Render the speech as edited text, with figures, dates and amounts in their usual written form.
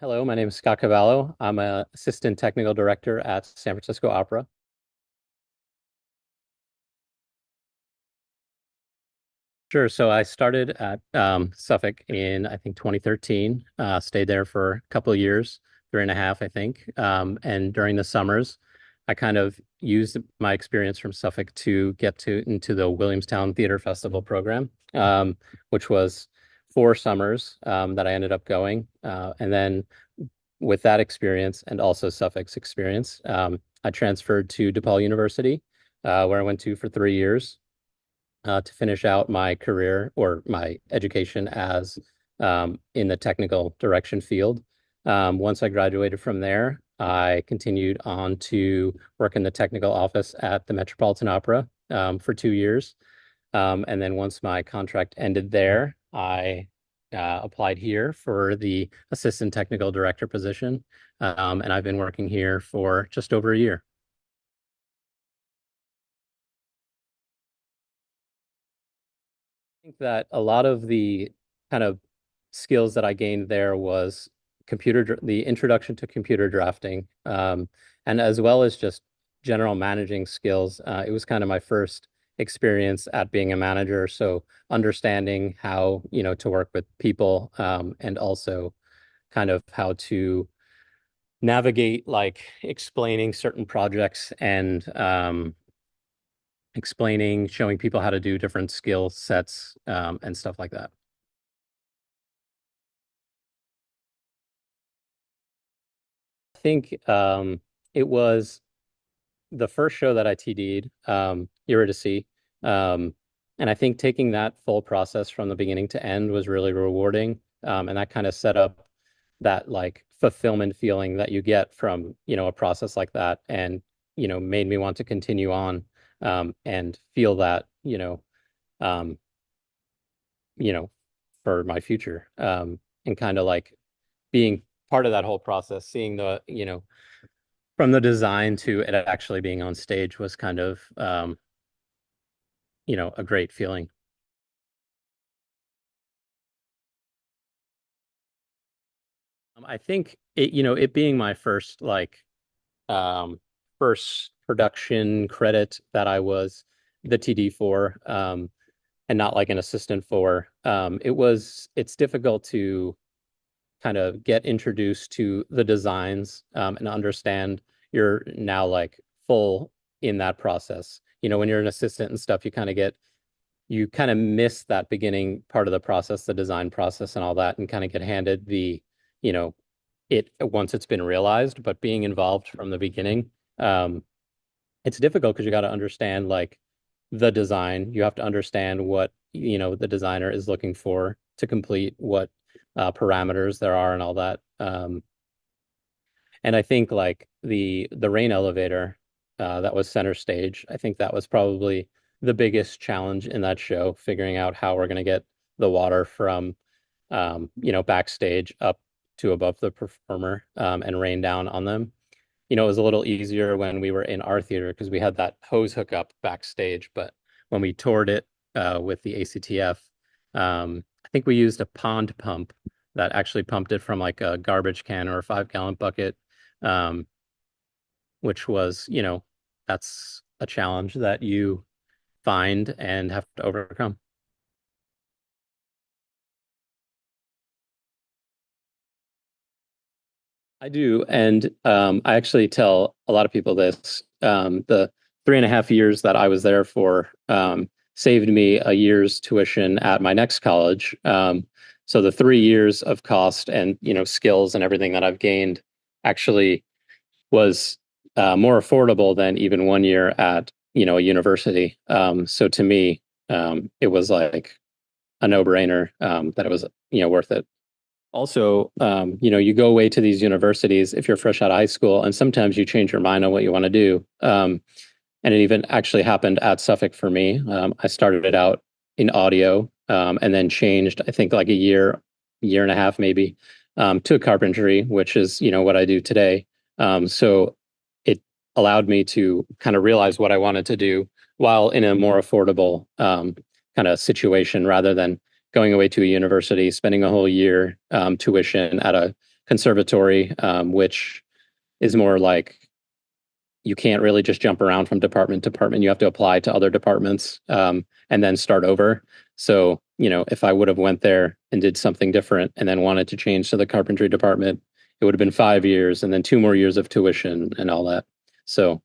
Hello, my name is Scott Cavallo. I'm an assistant technical director at San Francisco Opera. Sure. So I started at Suffolk in, I think, 2013. Stayed there for a couple of years, 3.5, I think. And during the summers, I kind of used my experience from Suffolk to get into the Williamstown Theater Festival program, which was 4 summers that I ended up going. And then with that experience and also Suffolk's experience, I transferred to DePaul University, where I went to for 3 years to finish out my career or my education as in the technical direction field. Once I graduated from there, I continued on to work in the technical office at the Metropolitan Opera for 2 years. And then once my contract ended there, I applied here for the assistant technical director position. And I've been working here for just over a year. Think that a lot of the kind of skills that I gained there was the introduction to computer drafting, and as well as just general managing skills. It was kind of my first experience at being a manager, so understanding how, to work with people, and also kind of how to navigate like explaining certain projects and showing people how to do different skill sets, and stuff like that. I think it was the first show that I TD'd, Eurydice. Um, and I think taking that full process from the beginning to end was really rewarding. And that kind of set up that like fulfillment feeling that you get from, a process like that, and, made me want to continue on, and feel that, um, you know, for my future. And kind of like being part of that whole process, seeing from the design to it actually being on stage was kind of, a great feeling. I think it being my first first production credit that I was the TD for, and not like an assistant for, it's difficult to kind of get introduced to the designs, and understand you're now like full in that process. When you're an assistant and stuff, you kind of miss that beginning part of the process, the design process and all that, and kind of get handed you know, it once it's been realized. But being involved from the beginning, it's difficult because you got to understand like the design. You have to understand what, the designer is looking for to complete what parameters there are and all that. And I think like the rain elevator that was center stage, I think that was probably the biggest challenge in that show, figuring out how we're going to get the water from backstage up to above the performer, and rain down on them. It was a little easier when we were in our theater because we had that hose hookup backstage, but when we toured it with the ACTF, I think we used a pond pump that actually pumped it from like a garbage can or a 5-gallon bucket, um, which was, that's a challenge that you find and have to overcome. I do, and I actually tell a lot of people this. The 3.5 years that I was there for saved me a year's tuition at my next college. So the 3 years of cost and skills and everything that I've gained actually was more affordable than even 1 year at a university. So to me, it was like a no-brainer, that it was worth it. Also, you go away to these universities if you're fresh out of high school, and sometimes you change your mind on what you want to do. And it even actually happened at Suffolk for me. I started it out in audio, and then changed, I think, like a year and a half maybe, to carpentry, which is, what I do today. So it allowed me to kind of realize what I wanted to do while in a more affordable kind of situation, rather than going away to a university, spending a whole year tuition at a conservatory, which is more like you can't really just jump around from department to department. You have to apply to other departments, and then start over. So, if I would have went there and did something different and then wanted to change to the carpentry department, it would have been 5 years and then 2 more years of tuition and all that. So